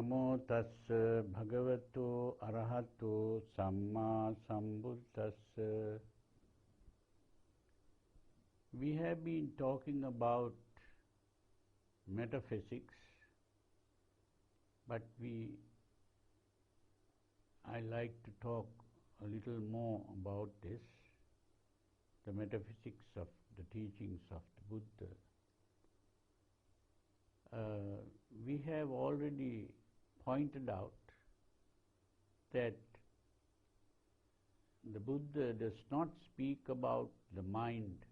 Namo tassa bhagavato arahato samma sambuddhassa. We have been talking about metaphysics, but I like to talk a little more about this, the metaphysics of the teachings of the Buddha. We have already pointed out that the Buddha does not speak about the mind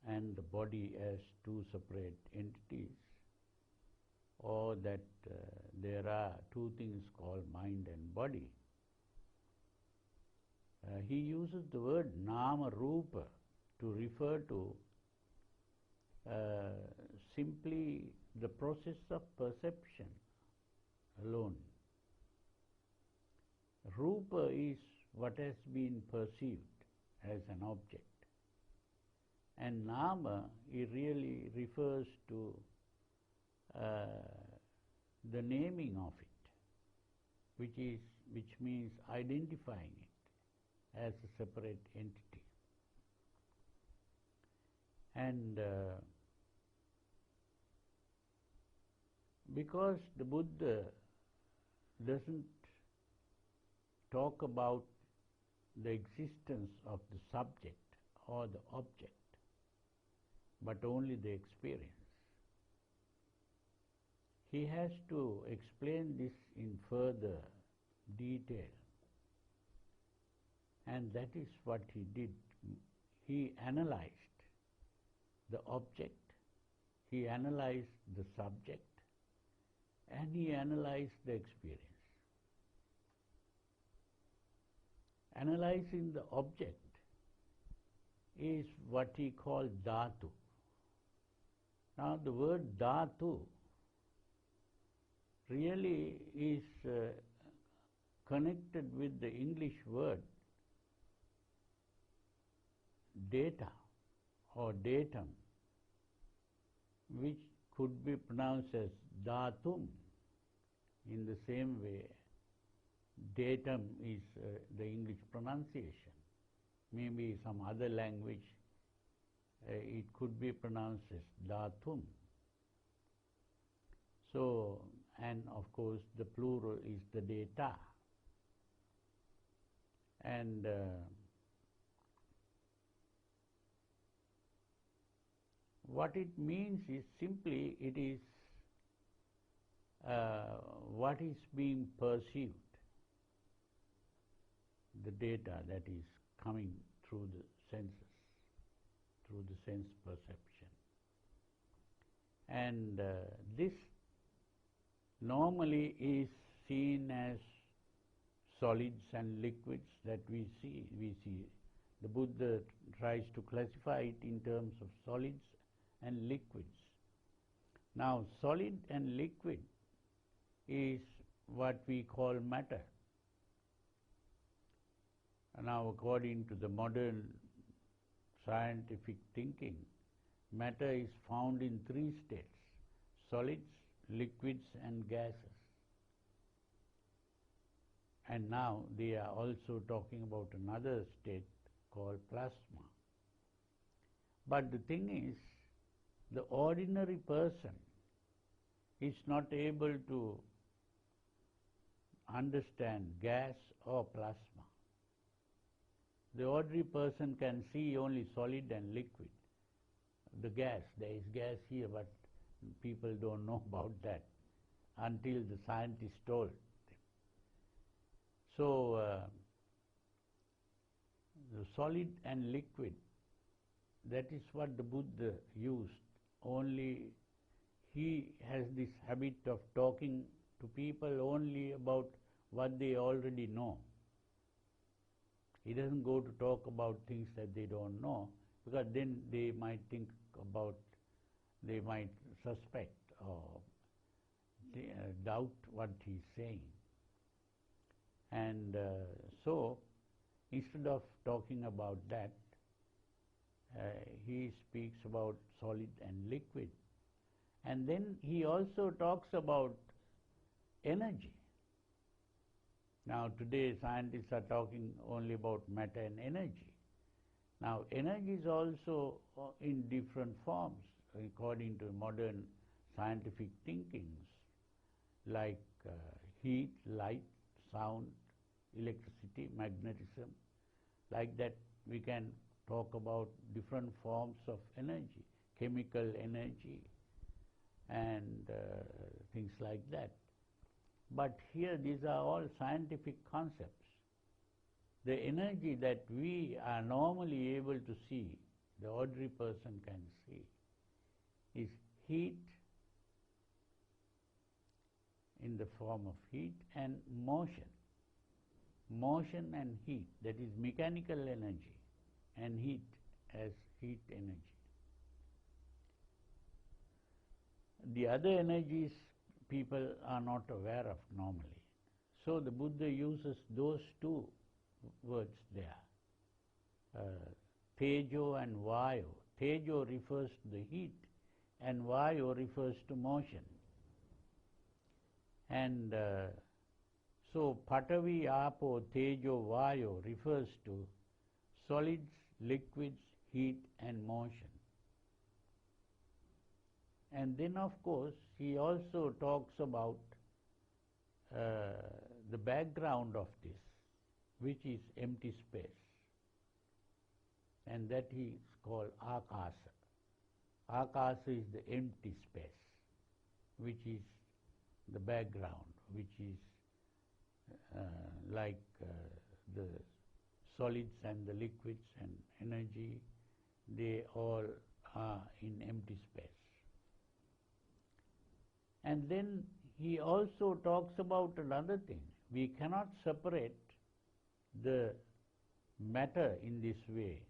and the body as two separate entities, or that there are two things called mind and body. He uses the word nama rupa to refer to simply the process of perception alone. Rupa is what has been perceived as an object, and nama, it really refers to the naming of it, which means identifying it as a separate entity. And because the Buddha doesn't talk about the existence of the subject or the object, but only the experience, he has to explain this in further detail. And that is what he did. He analyzed the object, he analyzed the subject, and he analyzed the experience. Analyzing the object is what he called dhatu. Now the word dhatu really is connected with the English word data or datum, which could be pronounced as dhatum. In the same way, datum is the English pronunciation. Maybe some other language, it could be pronounced as dhatum. So, and of course the plural is the data. And what it means is simply it is what is being perceived, the data that is coming through the senses, through the sense perception. And this normally is seen as solids and liquids that we see. The Buddha tries to classify it in terms of solids and liquids. Now, solid and liquid is what we call matter. Now, according to the modern scientific thinking, matter is found in three states: solids, liquids, and gases. And now they are also talking about another state called plasma. But the thing is, the ordinary person is not able to understand gas or plasma. The ordinary person can see only solid and liquid. The gas, there is gas here, but people don't know about that until the scientists told them. So, the solid and liquid, that is what the Buddha used. Only he has this habit of talking to people only about what they already know. He doesn't go to talk about things that they don't know, because then they might think about, they might suspect or doubt what he's saying. And so, instead of talking about that, he speaks about solid and liquid. And then he also talks about energy. Now today scientists are talking only about matter and energy. Now energy is also in different forms according to modern scientific thinkings, like heat, light, sound, electricity, magnetism. Like that we can talk about different forms of energy, chemical energy and things like that. But here these are all scientific concepts. The energy that we are normally able to see, the ordinary person can see, is heat in the form of heat and motion. Motion and heat, that is mechanical energy, and heat as heat energy. The other energies people are not aware of normally. So the Buddha uses those two words there, Tejo and Vayo. Tejo refers to the heat and Vayo refers to motion. And so Patavi, Apo, Tejo, Vayo refers to solids, liquids, heat and motion. And then of course he also talks about the background of this, which is empty space, and that he is called Akasa. Akasa is the empty space, which is the background, which is like the solids and the liquids and energy, they all are in empty space. And then he also talks about another thing. We cannot separate the matter in this way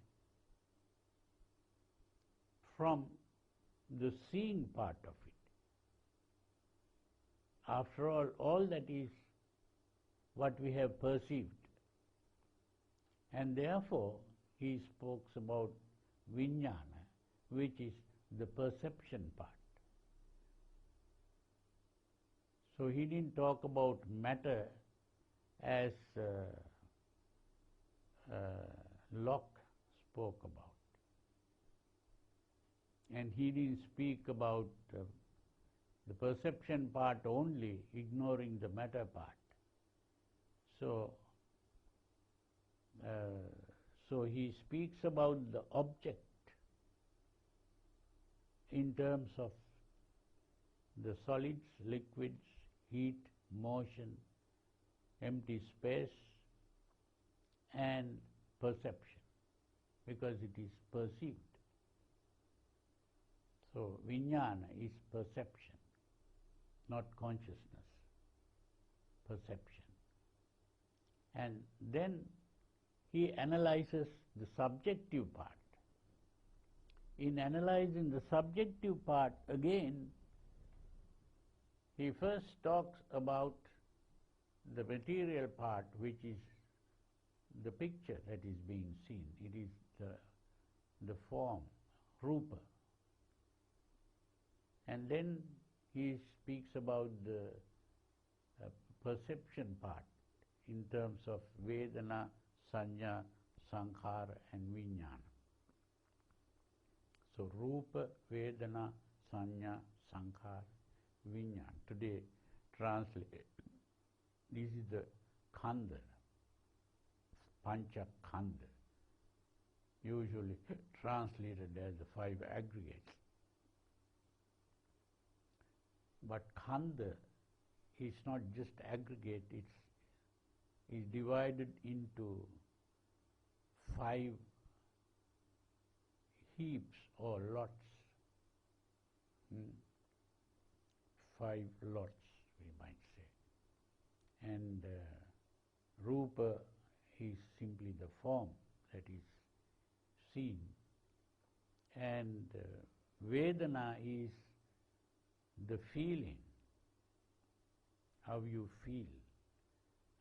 from the seeing part of it. After all that is what we have perceived. And therefore he spoke about vijnana, which is the perception part. So he didn't talk about matter as Locke spoke about. And he didn't speak about the perception part only, ignoring the matter part. So he speaks about the object in terms of the solids, liquids, heat, motion, empty space and perception, because it is perceived. So vijnana is perception, not consciousness, perception. And then he analyzes the subjective part. In analyzing the subjective part, again, he first talks about the material part, which is the picture that is being seen. It is the form, rupa. And then he speaks about the perception part in terms of Vedana, Sanya, Sankhara and Vijnana. So Rupa, Vedana, Sanya, Sankhara, Vijnana. Today translated. This is the Khanda, Pancha Khanda, usually translated as the five aggregates. But Khanda is not just aggregate, it's divided into five heaps or lots. Five lots, we might say. And Rupa is simply the form that is seen. And Vedana is the feeling, how you feel.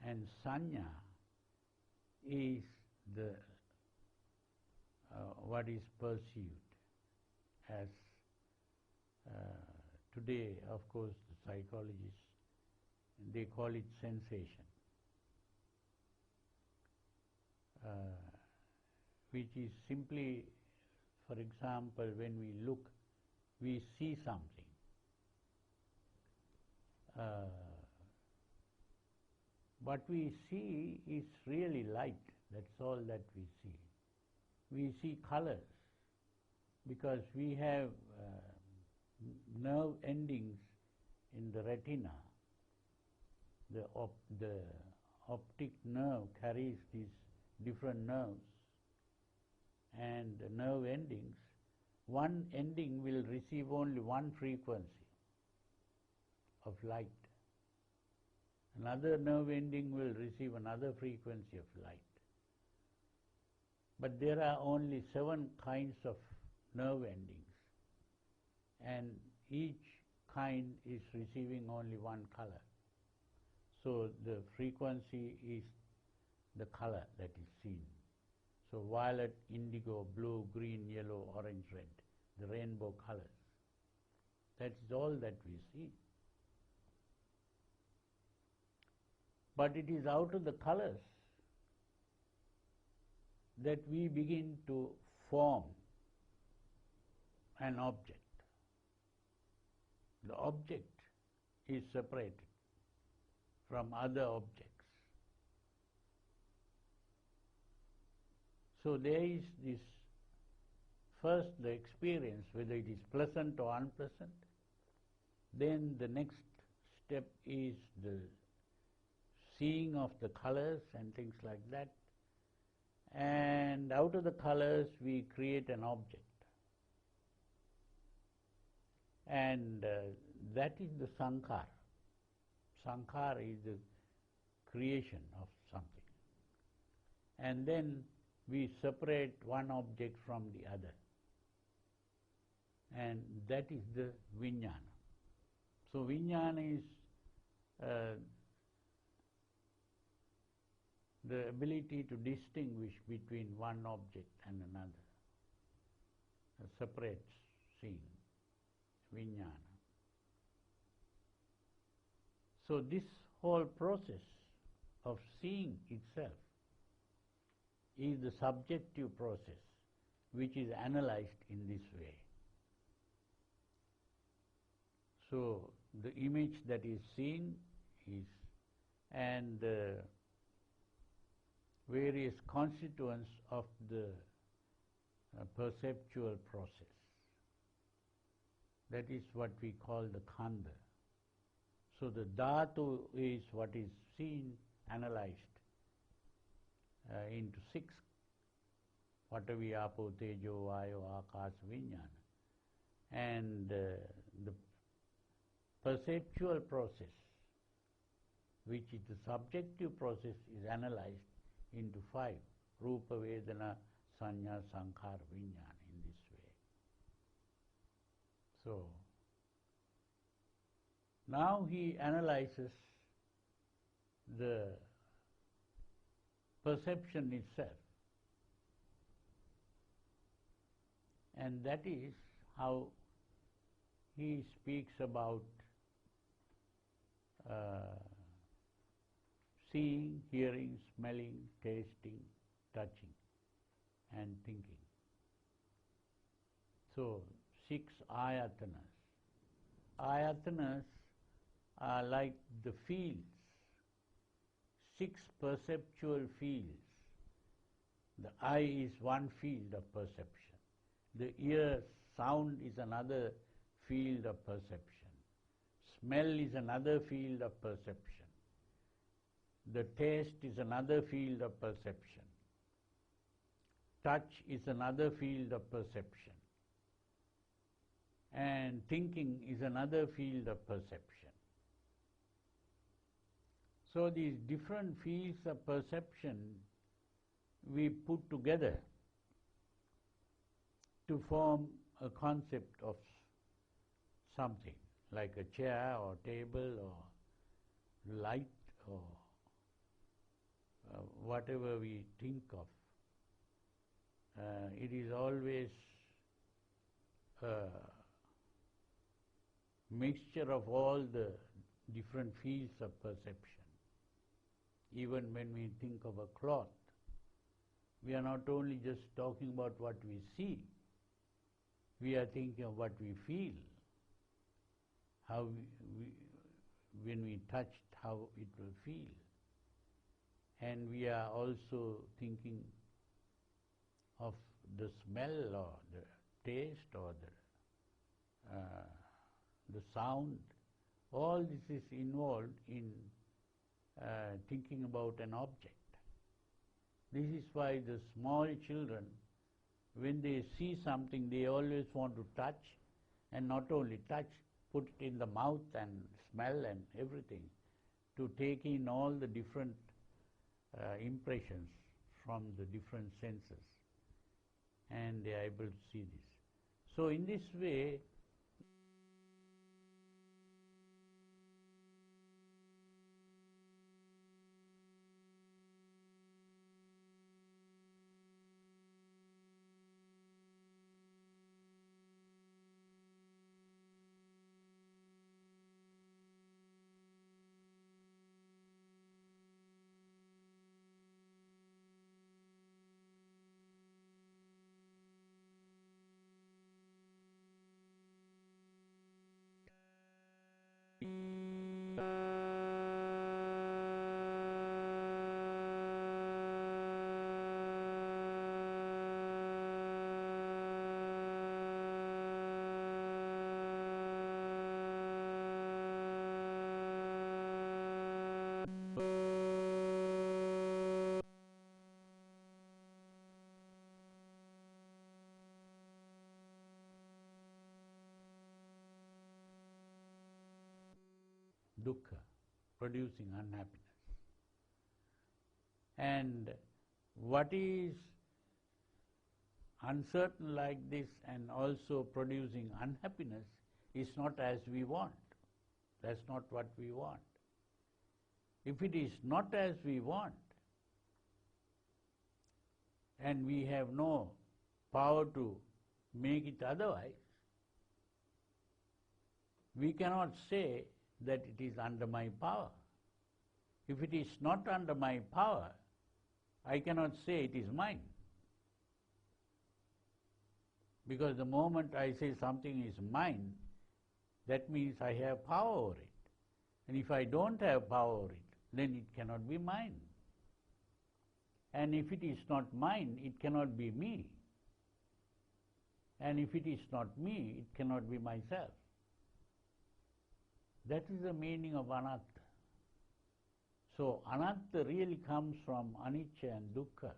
And Sanya is the what is perceived as today, of course, the psychologists they call it sensation, which is simply, for example, when we look, we see something. What we see is really light. That's all that we see. We see colors because we have nerve endings in the retina. The optic nerve carries these different nerves, and the nerve endings, one ending will receive only one frequency of light. Another nerve ending will receive another frequency of light. But there are only 7 kinds of nerve endings, and each kind is receiving only one color. So the frequency is the color that is seen. So violet, indigo, blue, green, yellow, orange, red, the rainbow colors. That is all that we see. But it is out of the colors that we begin to form an object. The object is separated from other objects. So there is this, first the experience, whether it is pleasant or unpleasant. Then the next step is the seeing of the colors and things like that. And out of the colors we create an object. And that is the sankhara. Sankhara is the creation of something. And then we separate one object from the other. And that is the vijnana. So vijnana is the ability to distinguish between one object and another. Separate seeing, vijnana. So this whole process of seeing itself is the subjective process which is analyzed in this way. So the image that is seen is, and the various constituents of the perceptual process. That is what we call the khanda. So the dhatu is what is seen, analyzed into 6. Patavi, apo, tejo, vayo, akasa, vijnana. And the perceptual process, which is the subjective process, is analyzed into 5. Rupa, Vedana, Sanya, Sankhara, Vijnana, in this way. So now he analyzes the perception itself. And that is how he speaks about seeing, hearing, smelling, tasting, touching, and thinking. So 6 ayatanas. Ayatanas are like the fields, 6 perceptual fields. The eye is one field of perception. The ear, sound is another field of perception. Smell is another field of perception. The taste is another field of perception. Touch is another field of perception. And thinking is another field of perception. So these different fields of perception we put together to form a concept of something, like a chair or table or light or whatever we think of. It is always a mixture of all the different fields of perception. Even when we think of a cloth, we are not only just talking about what we see, we are thinking of what we feel, how when we touch, how it will feel. And we are also thinking of the smell or the taste or the sound. All this is involved in thinking about an object. This is why the small children, when they see something, they always want to touch, and not only touch, put it in the mouth and smell and everything, to take in all the different impressions from the different senses, and they are able to see this. So in this way, dukkha, producing unhappiness. And what is uncertain like this and also producing unhappiness is not as we want. That's not what we want. If it is not as we want, and we have no power to make it otherwise, we cannot say that it is under my power. If it is not under my power, I cannot say it is mine. Because the moment I say something is mine, that means I have power over it. And if I don't have power over it, then it cannot be mine. And if it is not mine, it cannot be me. And if it is not me, it cannot be myself. That is the meaning of anatta. So anatta really comes from anicca and dukkha.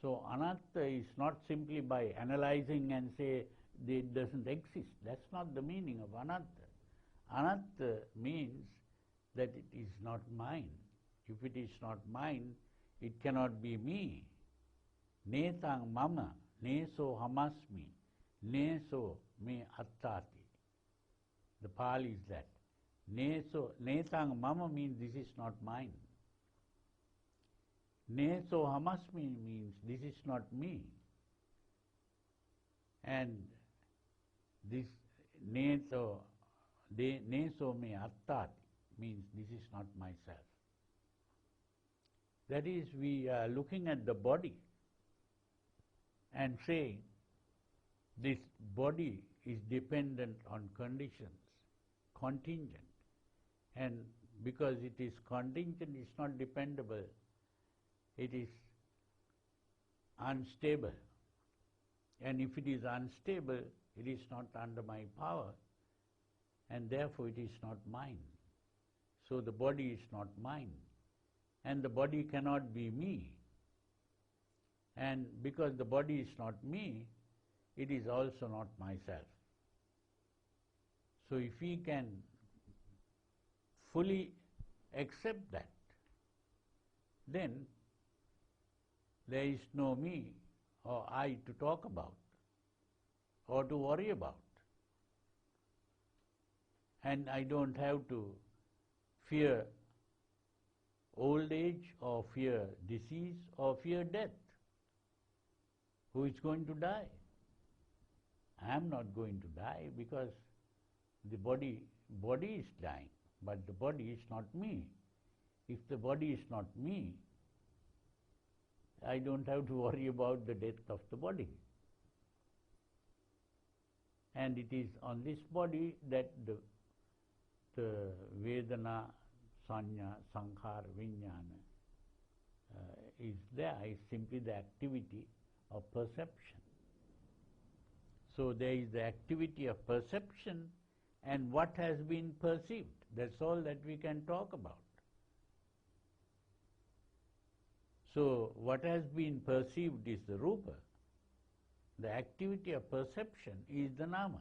So anatta is not simply by analyzing and say it doesn't exist. That's not the meaning of anatta. Anatta means that it is not mine. If it is not mine, it cannot be me. Netang mama, neso hamasmi, neso me attati. The Pali is that. Netang mama means this is not mine. Neso hamasmi means this is not me. And this neso me attati means this is not myself. That is, we are looking at the body and saying this body is dependent on conditions, contingent. And because it is contingent, it's not dependable, it is unstable. And if it is unstable, it is not under my power, and therefore it is not mine. So the body is not mine, and the body cannot be me. And because the body is not me, it is also not myself. So if we can fully accept that, then there is no me or I to talk about or to worry about. And I don't have to fear old age or fear disease or fear death. Who is going to die? I am not going to die because the body is dying, but the body is not me. If the body is not me, I don't have to worry about the death of the body. And it is on this body that the Vedana, Sanya, Sankhara, Vijnana is there, is simply the activity of perception. So there is the activity of perception and what has been perceived. That's all that we can talk about. So what has been perceived is the rupa. The activity of perception is the nama.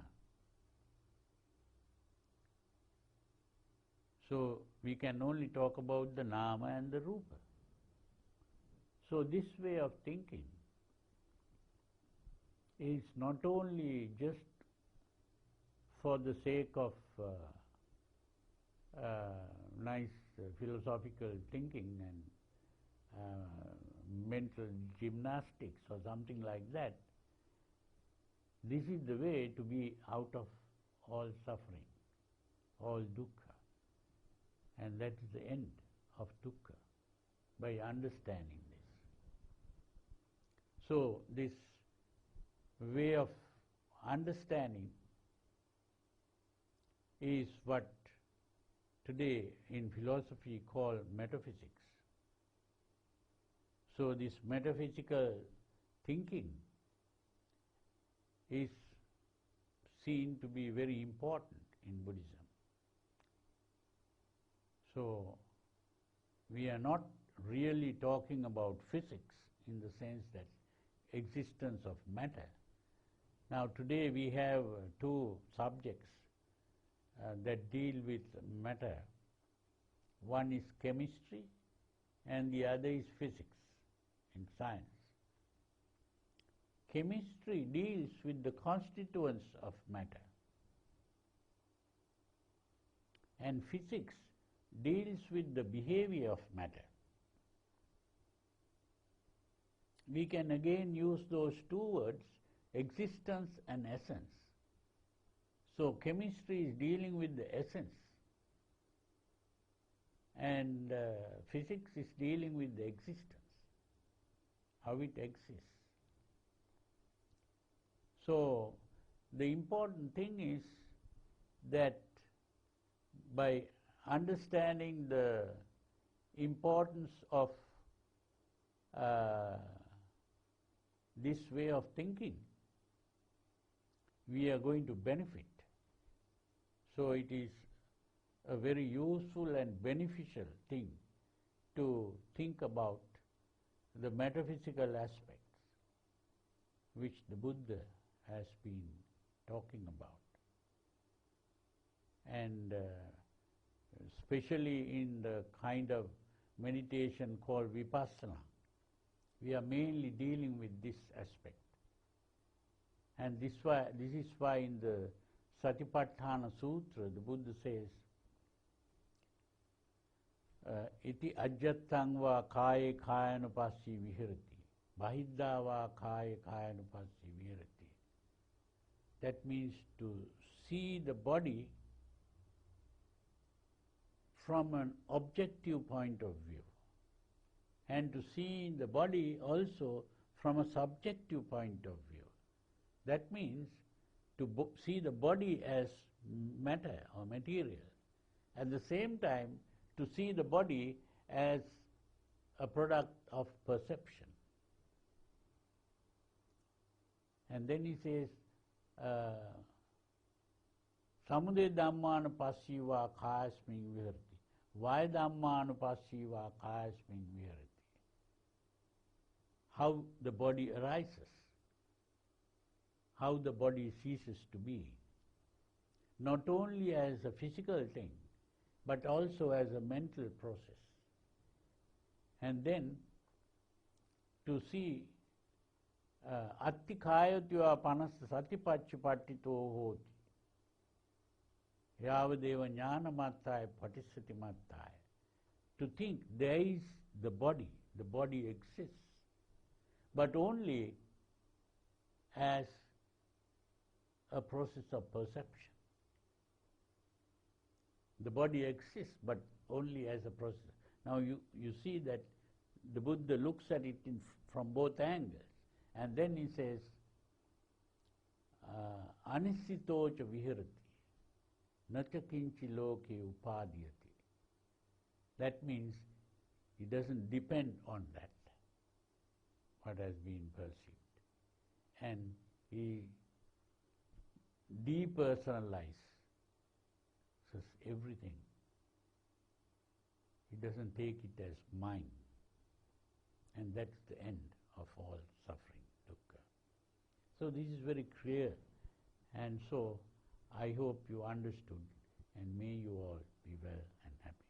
So we can only talk about the nama and the rupa. So this way of thinking is not only just for the sake of nice philosophical thinking and mental gymnastics or something like that. This is the way to be out of all suffering, all dukkha. And that is the end of dukkha, by understanding this. So this way of understanding is what today in philosophy call metaphysics. So this metaphysical thinking is seen to be very important in Buddhism. So we are not really talking about physics in the sense that existence of matter. Now today we have two subjects that deal with matter. One is chemistry and the other is physics in science. Chemistry deals with the constituents of matter, and physics deals with the behavior of matter. We can again use those two words, existence and essence. So chemistry is dealing with the essence, and physics is dealing with the existence, how it exists. So the important thing is that by understanding the importance of this way of thinking, we are going to benefit. So it is a very useful and beneficial thing to think about the metaphysical aspects which the Buddha has been talking about. And especially in the kind of meditation called vipassana, we are mainly dealing with this aspect. And this is why in the Satipatthana Sutra, the Buddha says, iti ajjattang va kaya kayanupassi vihirati, bahidda va kaya kayanupassi vihirati. That means to see the body from an objective point of view, and to see the body also from a subjective point of view. That means to see the body as matter or material, at the same time to see the body as a product of perception. And then he says, samudaya dhammanupassīvā kāyasmiṃ vihārati, vaya dhammanupassīvā kāyasmiṃ vihārati. How the body arises, how the body ceases to be, not only as a physical thing, but also as a mental process. And then to see atti kāyatyā panassa satipacchupattito hoti, yavadeva jnanamattaya patissati mattaya. To think there is the body exists, but only as a process of perception. The body exists, but only as a process. Now you see that the Buddha looks at it from both angles, and then he says, anisitocha vihirati, nacha kinchi loke upadhyati. That means he doesn't depend on that, what has been perceived. And he depersonalizes everything. He doesn't take it as mine. And that's the end of all suffering, dukkha. So this is very clear. And so I hope you understood, and may you all be well and happy.